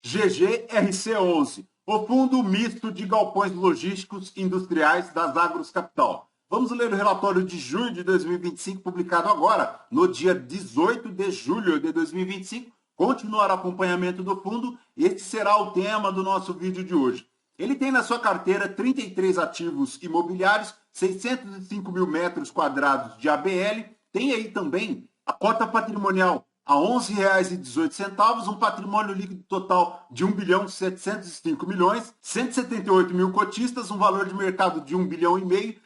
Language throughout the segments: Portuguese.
GGRC11, o Fundo Misto de Galpões Logísticos Industriais das Agros Capital. Vamos ler o relatório de junho de 2025, publicado agora, no dia 18 de julho de 2025. Continuar o acompanhamento do fundo, este será o tema do nosso vídeo de hoje. Ele tem na sua carteira 33 ativos imobiliários, 605 mil metros quadrados de ABL, tem aí também a cota patrimonial a R$ 11,18, um patrimônio líquido total de 1.705 milhões, 178 mil cotistas, um valor de mercado de 1,5 bilhão,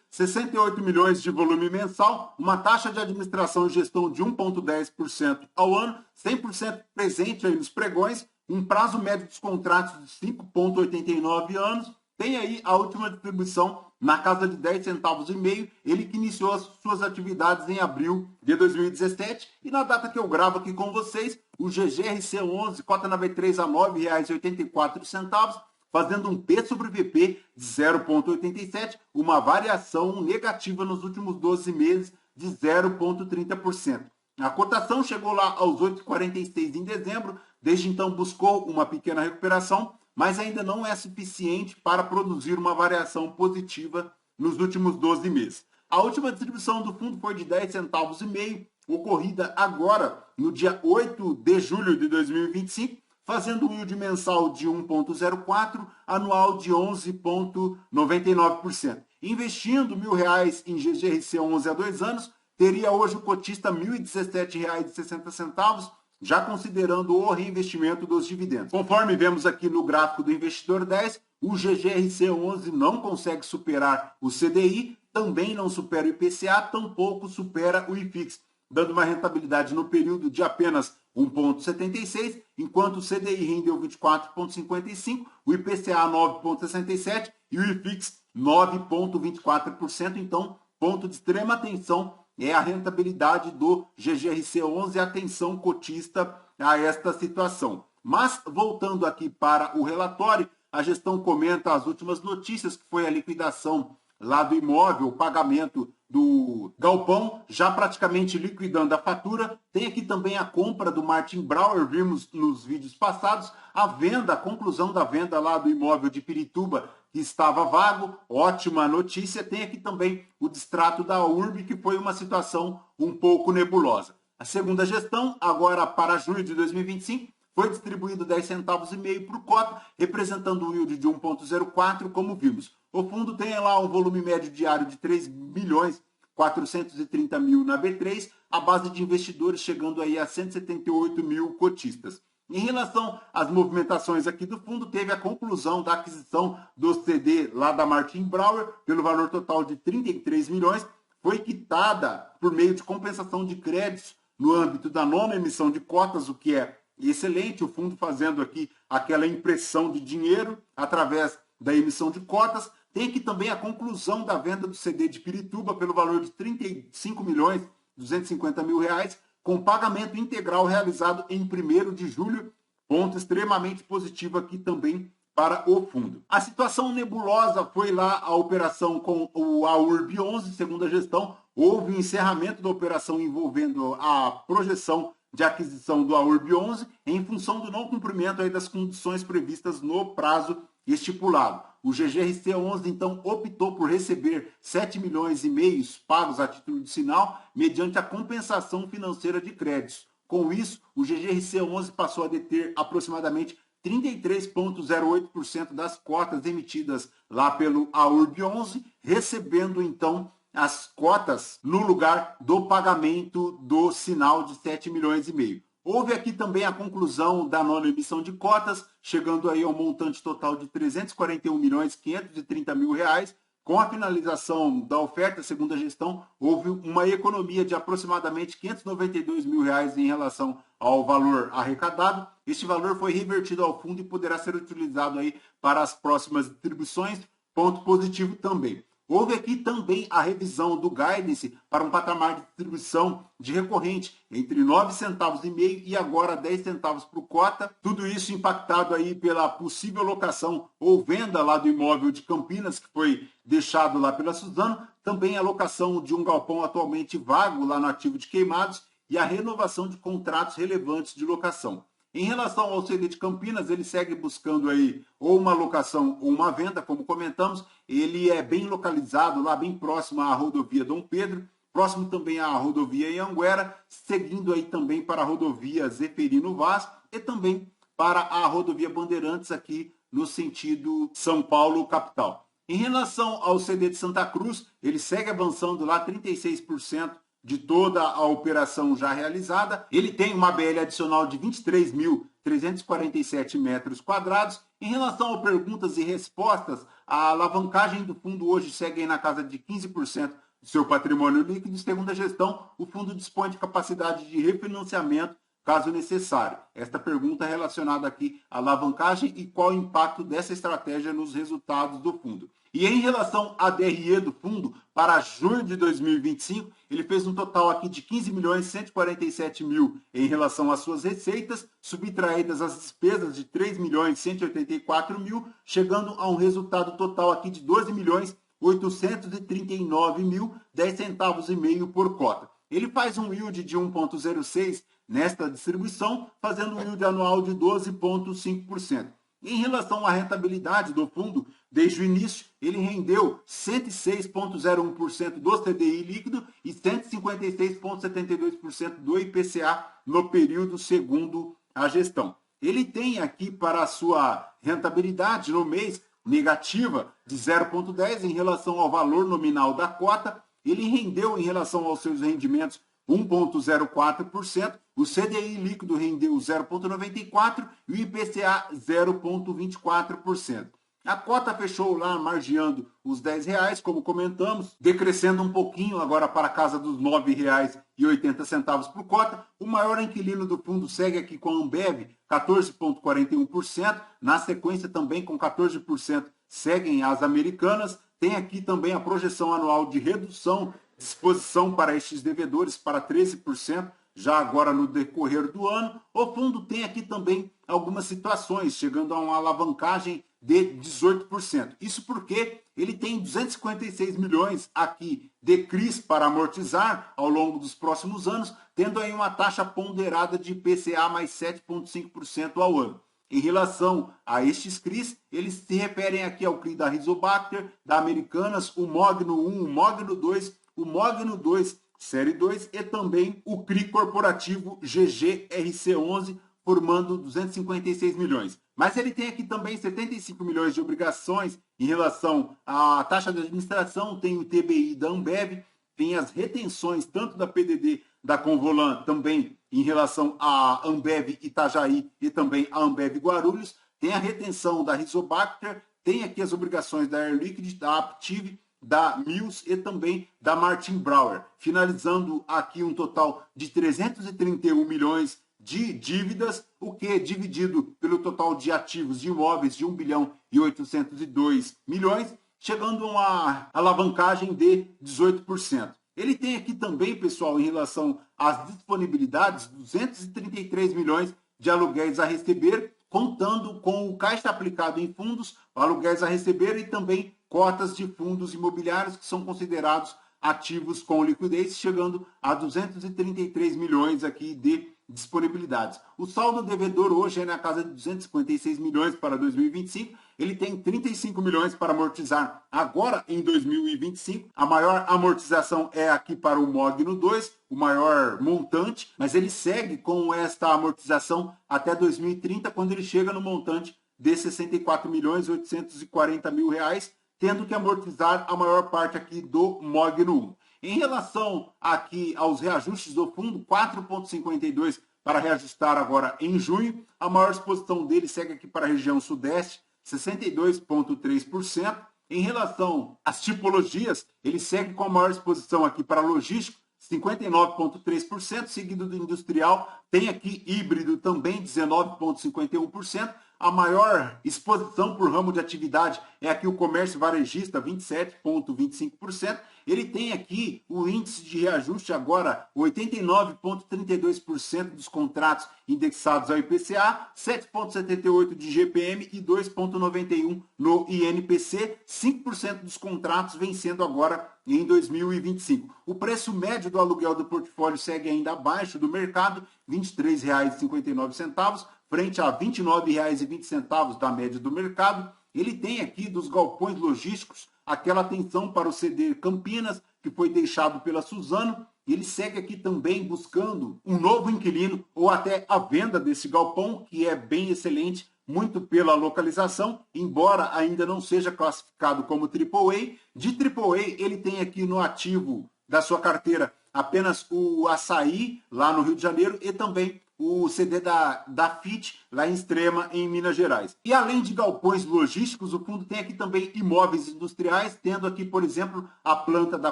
68 milhões de volume mensal, uma taxa de administração e gestão de 1,10% ao ano, 100% presente aí nos pregões, um prazo médio dos contratos de 5,89 anos, tem aí a última distribuição na casa de 10 centavos e meio, ele que iniciou as suas atividades em abril de 2017, e na data que eu gravo aqui com vocês, o GGRC11, cota na B3 a R$ 9,84, fazendo um P sobre VP de 0,87, uma variação negativa nos últimos 12 meses de 0,30%. A cotação chegou lá aos 8,46 em dezembro, desde então buscou uma pequena recuperação, mas ainda não é suficiente para produzir uma variação positiva nos últimos 12 meses. A última distribuição do fundo foi de 10 centavos e meio, ocorrida agora no dia 8 de julho de 2025, fazendo um yield mensal de 1,04, anual de 11,99%. Investindo R$ 1.000 em GGRC11 há 2 anos, teria hoje o cotista R$ 1.017,60, já considerando o reinvestimento dos dividendos. Conforme vemos aqui no gráfico do Investidor 10, o GGRC11 não consegue superar o CDI, também não supera o IPCA, tampouco supera o IFIX, dando uma rentabilidade no período de apenas 1,76, enquanto o CDI rendeu 24,55, o IPCA 9,67 e o IFIX 9,24%. Então, ponto de extrema atenção é a rentabilidade do GGRC11 e a atenção cotista a esta situação. Mas, voltando aqui para o relatório, a gestão comenta as últimas notícias, que foi a liquidação lá do imóvel, o pagamento do galpão, já praticamente liquidando a fatura. Tem aqui também a compra do Martin Brauer, vimos nos vídeos passados, a venda, a conclusão da venda lá do imóvel de Pirituba, que estava vago, ótima notícia. Tem aqui também o distrato da URB, que foi uma situação um pouco nebulosa. A segunda gestão, agora para junho de 2025, foi distribuído 10 centavos e meio por cota, representando um yield de 1,04, como vimos. O fundo tem lá um volume médio diário de 3.430.000 na B3, a base de investidores chegando aí a 178 mil cotistas. Em relação às movimentações aqui do fundo, teve a conclusão da aquisição do CD lá da Martin Brauer, pelo valor total de 33 milhões, foi quitada por meio de compensação de créditos no âmbito da nona emissão de cotas, o que é excelente, o fundo fazendo aqui aquela impressão de dinheiro através da emissão de cotas. Tem aqui também a conclusão da venda do CD de Pirituba pelo valor de 35 milhões 250 mil reais, com pagamento integral realizado em 1º de julho, ponto extremamente positivo aqui também para o fundo. A situação nebulosa foi lá a operação com o AURB 11, segunda gestão, houve um encerramento da operação envolvendo a projeção de aquisição do AURB 11 em função do não cumprimento aí das condições previstas no prazo estipulado. O GGRC11, então, optou por receber 7 milhões e meio pagos a título de sinal mediante a compensação financeira de créditos. Com isso, o GGRC11 passou a deter aproximadamente 33,08% das cotas emitidas lá pelo AURB 11, recebendo, então, as cotas no lugar do pagamento do sinal de 7 milhões e meio. Houve aqui também a conclusão da nona emissão de cotas, chegando aí ao montante total de 341 milhões 530 mil reais. Com a finalização da oferta, segundo a gestão, houve uma economia de aproximadamente 592 mil reais em relação ao valor arrecadado. Este valor foi revertido ao fundo e poderá ser utilizado aí para as próximas distribuições. Ponto positivo também. Houve aqui também a revisão do guidance para um patamar de distribuição de recorrente entre 9 centavos e meio e agora 10 centavos por cota. Tudo isso impactado aí pela possível locação ou venda lá do imóvel de Campinas, que foi deixado lá pela Suzano. Também a locação de um galpão atualmente vago lá no ativo de Queimados e a renovação de contratos relevantes de locação. Em relação ao CD de Campinas, ele segue buscando aí ou uma locação ou uma venda, como comentamos. Ele é bem localizado lá, bem próximo à rodovia Dom Pedro, próximo também à rodovia Anhanguera, seguindo aí também para a rodovia Zeferino Vaz e também para a rodovia Bandeirantes aqui no sentido São Paulo capital. Em relação ao CD de Santa Cruz, ele segue avançando lá 36% de toda a operação já realizada. Ele tem uma BL adicional de 23.347 metros quadrados. Em relação a perguntas e respostas, a alavancagem do fundo hoje segue aí na casa de 15% do seu patrimônio líquido. Segundo a gestão, o fundo dispõe de capacidade de refinanciamento caso necessário. Esta pergunta é relacionada aqui à alavancagem e qual o impacto dessa estratégia nos resultados do fundo. E em relação à DRE do fundo, para junho de 2025, ele fez um total aqui de 15.147.000 em relação às suas receitas, subtraídas as despesas de 3.184.000, chegando a um resultado total aqui de 12.839.010 centavos e meio por cota. Ele faz um yield de 1,06 nesta distribuição, fazendo um yield anual de 12,5%. Em relação à rentabilidade do fundo, desde o início, ele rendeu 106,01% do CDI líquido e 156,72% do IPCA no período segundo a gestão. Ele tem aqui para a sua rentabilidade no mês negativa de 0,10 em relação ao valor nominal da cota. Ele rendeu em relação aos seus rendimentos 1,04%, o CDI líquido rendeu 0,94% e o IPCA 0,24%. A cota fechou lá margeando os R$10, como comentamos, decrescendo um pouquinho agora para a casa dos R$9,80 por cota. O maior inquilino do fundo segue aqui com a Ambev, 14,41%. Na sequência também com 14% seguem as Americanas. Tem aqui também a projeção anual de redução de exposição para estes devedores para 13%, já agora no decorrer do ano. O fundo tem aqui também algumas situações, chegando a uma alavancagem de 18%. Isso porque ele tem 256 milhões aqui de CRIs para amortizar ao longo dos próximos anos, tendo aí uma taxa ponderada de IPCA mais 7,5% ao ano. Em relação a estes CRIs, eles se referem aqui ao CRI da Rizobacter, da Americanas, o Mogno 1, o Mogno 2, o Mogno 2 Série 2 e também o CRI corporativo GGRC11, formando 256 milhões. Mas ele tem aqui também 75 milhões de obrigações em relação à taxa de administração, tem o TBI da Ambev, tem as retenções tanto da PDD da Convolan também em relação à Ambev Itajaí e também a Ambev Guarulhos, tem a retenção da Rizobacter, tem aqui as obrigações da Air Liquide, da Aptiv, da Mills e também da Martin Brauer, finalizando aqui um total de 331 milhões de dívidas, o que dividido pelo total de ativos de imóveis de 1 bilhão e 802 milhões, chegando a uma alavancagem de 18%. Ele tem aqui também, pessoal, em relação às disponibilidades, 233 milhões de aluguéis a receber, contando com o caixa aplicado em fundos, aluguéis a receber e também cotas de fundos imobiliários que são considerados ativos com liquidez, chegando a 233 milhões aqui de disponibilidades. O saldo devedor hoje é na casa de 256 milhões para 2025. Ele tem 35 milhões para amortizar agora em 2025. A maior amortização é aqui para o Mogno 2, o maior montante, mas ele segue com esta amortização até 2030, quando ele chega no montante de 64 milhões 840 mil reais, tendo que amortizar a maior parte aqui do Mogno 1. Em relação aqui aos reajustes do fundo, 4,52 para reajustar agora em junho. A maior exposição dele segue aqui para a região sudeste, 62,3%. Em relação às tipologias, ele segue com a maior exposição aqui para logístico, 59,3%, seguido do industrial. Tem aqui híbrido também, 19,51%. A maior exposição por ramo de atividade é aqui o comércio varejista, 27,25%. Ele tem aqui o índice de reajuste agora, 89,32% dos contratos indexados ao IPCA, 7,78% de GPM e 2,91% no INPC, 5% dos contratos vencendo agora em 2025. O preço médio do aluguel do portfólio segue ainda abaixo do mercado, R$ 23,59, frente a R$ 29,20 da média do mercado. Ele tem aqui dos galpões logísticos aquela atenção para o CD Campinas, que foi deixado pela Suzano. Ele segue aqui também buscando um novo inquilino ou até a venda desse galpão, que é bem excelente, muito pela localização, embora ainda não seja classificado como AAA. De AAA, ele tem aqui no ativo da sua carteira apenas o Açaí, lá no Rio de Janeiro, e também o CD da FIT, lá em Extrema, em Minas Gerais. E além de galpões logísticos, o fundo tem aqui também imóveis industriais, tendo aqui, por exemplo, a planta da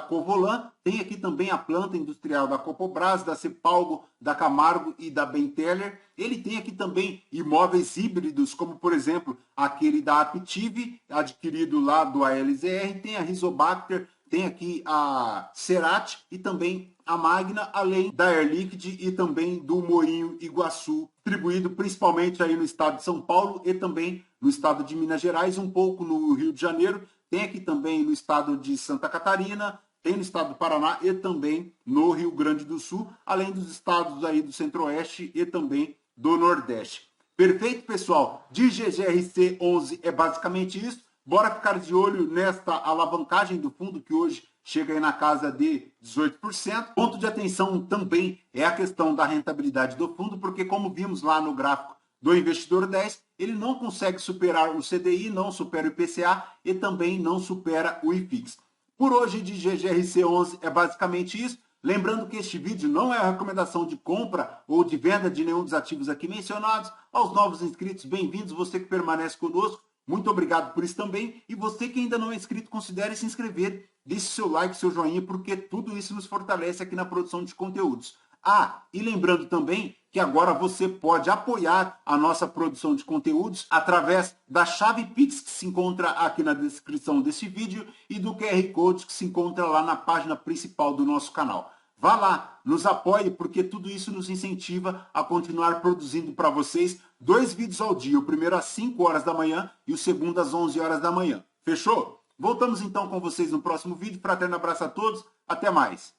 Covolan, tem aqui também a planta industrial da Copobras, da Cepalgo, da Camargo e da Benteler. Ele tem aqui também imóveis híbridos, como, por exemplo, aquele da Aptiv, adquirido lá do ALZR, tem a Rizobacter, tem aqui a Cerati e também a Magna, além da Air Liquide e também do Moinho Iguaçu, distribuído principalmente aí no estado de São Paulo e também no estado de Minas Gerais, um pouco no Rio de Janeiro, tem aqui também no estado de Santa Catarina, tem no estado do Paraná e também no Rio Grande do Sul, além dos estados aí do Centro-Oeste e também do Nordeste. Perfeito, pessoal? De GGRC 11 é basicamente isso. Bora ficar de olho nesta alavancagem do fundo, que hoje chega aí na casa de 18%. Ponto de atenção também é a questão da rentabilidade do fundo, porque como vimos lá no gráfico do Investidor 10, ele não consegue superar o CDI, não supera o IPCA e também não supera o IFIX. Por hoje, de GGRC 11 é basicamente isso. Lembrando que este vídeo não é a recomendação de compra ou de venda de nenhum dos ativos aqui mencionados. Aos novos inscritos, bem-vindos, você que permanece conosco. Muito obrigado por isso também. E você que ainda não é inscrito, considere se inscrever. Deixe seu like, seu joinha, porque tudo isso nos fortalece aqui na produção de conteúdos. Ah, e lembrando também que agora você pode apoiar a nossa produção de conteúdos através da chave Pix que se encontra aqui na descrição desse vídeo e do QR Code que se encontra lá na página principal do nosso canal. Vá lá, nos apoie, porque tudo isso nos incentiva a continuar produzindo para vocês 2 vídeos ao dia, o primeiro às 5 horas da manhã e o segundo às 11 horas da manhã. Fechou? Voltamos então com vocês no próximo vídeo. Fraterno abraço a todos, até mais.